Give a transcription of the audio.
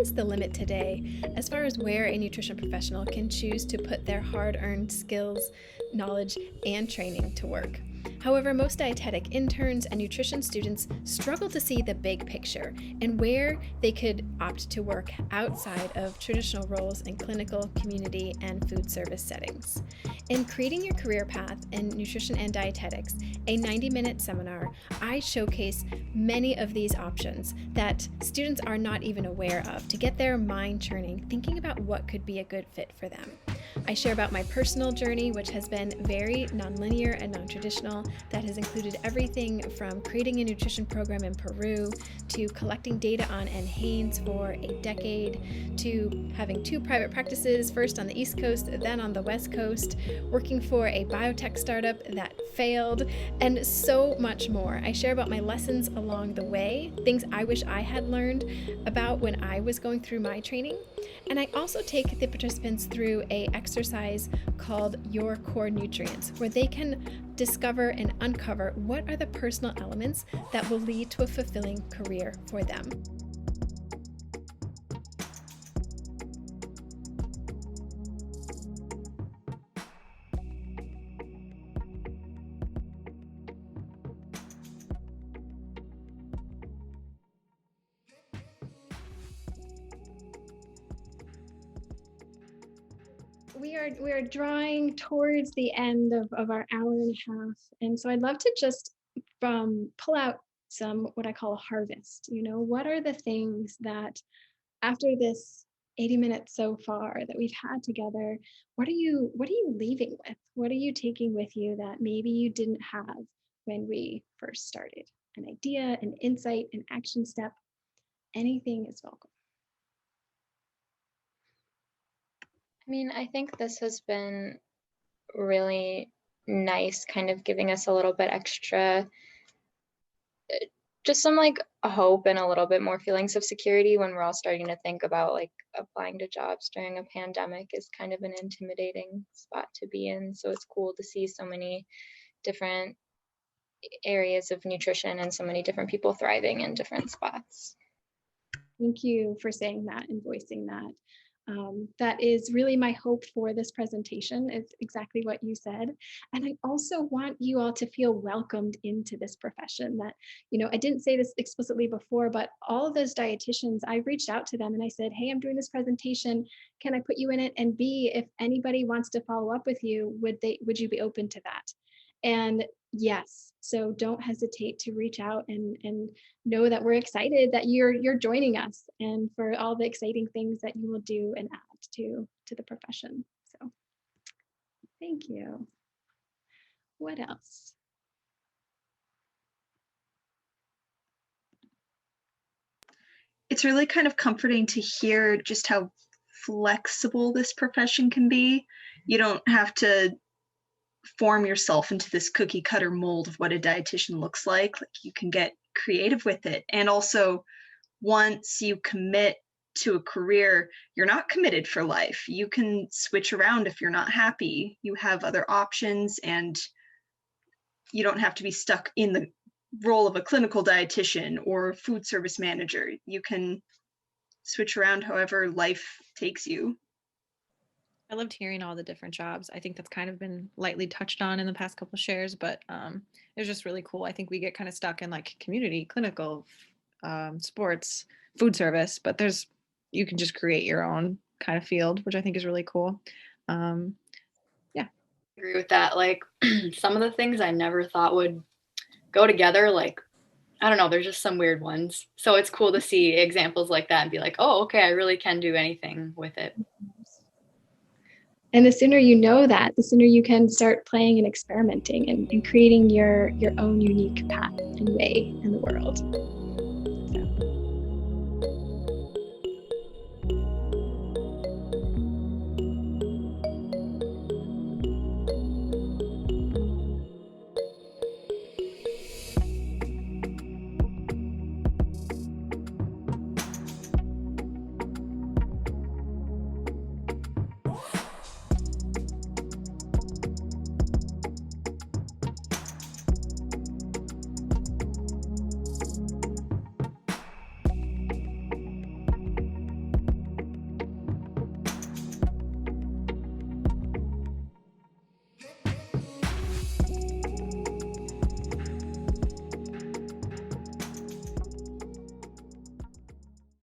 sky's the limit today as far as where a nutrition professional can choose to put their hard-earned skills, knowledge, and training to work. However, most dietetic interns and nutrition students struggle to see the big picture and where they could opt to work outside of traditional roles in clinical, community, and food service settings. In Creating Your Career Path in Nutrition and Dietetics, a 90-minute seminar, I showcase many of these options that students are not even aware of to get their mind churning, thinking about what could be a good fit for them. I share about my personal journey, which has been very nonlinear and non-traditional, that has included everything from creating a nutrition program in Peru to collecting data on NHANES for a decade, to having 2 private practices, first on the East Coast, then on the West Coast, working for a biotech startup that failed, and so much more. I share about my lessons along the way, things I wish I had learned about when I was going through my training. And I also take the participants through an exercise called Your Core Nutrients, where they can discover and uncover what are the personal elements that will lead to a fulfilling career for them. We are drawing towards the end of our hour and a half. And so I'd love to just pull out some, what I call a harvest. What are the things that after this 80 minutes so far that we've had together, what are you leaving with? What are you taking with you that maybe you didn't have when we first started? An idea, an insight, an action step, anything is welcome. I think this has been really nice, kind of giving us a little bit extra, just some a hope and a little bit more feelings of security when we're all starting to think about applying to jobs during a pandemic is kind of an intimidating spot to be in. So it's cool to see so many different areas of nutrition and so many different people thriving in different spots. Thank you for saying that and voicing that. That is really my hope for this presentation. It's exactly what you said. And I also want you all to feel welcomed into this profession. That, I didn't say this explicitly before, but all of those dietitians, I reached out to them and I said, hey, I'm doing this presentation. Can I put you in it? And B, if anybody wants to follow up with you, would you be open to that? And yes, so don't hesitate to reach out and know that we're excited that you're joining us and for all the exciting things that you will do and add to the profession. So thank you. What else? It's really kind of comforting to hear just how flexible this profession can be. You don't have to form yourself into this cookie cutter mold of what a dietitian looks like. You can get creative with it. And also, once you commit to a career, you're not committed for life. You can switch around if you're not happy. You have other options, and you don't have to be stuck in the role of a clinical dietitian or food service manager. You can switch around however life takes you. I loved hearing all the different jobs. I think that's kind of been lightly touched on in the past couple of shares, but it was just really cool. I think we get kind of stuck in community, clinical, sports, food service, but you can just create your own kind of field, which I think is really cool. Yeah. I agree with that. Some of the things I never thought would go together, I don't know, there's just some weird ones. So it's cool to see examples like that and be like, oh, okay, I really can do anything with it. And the sooner you know that, the sooner you can start playing and experimenting and creating your own unique path and way in the world.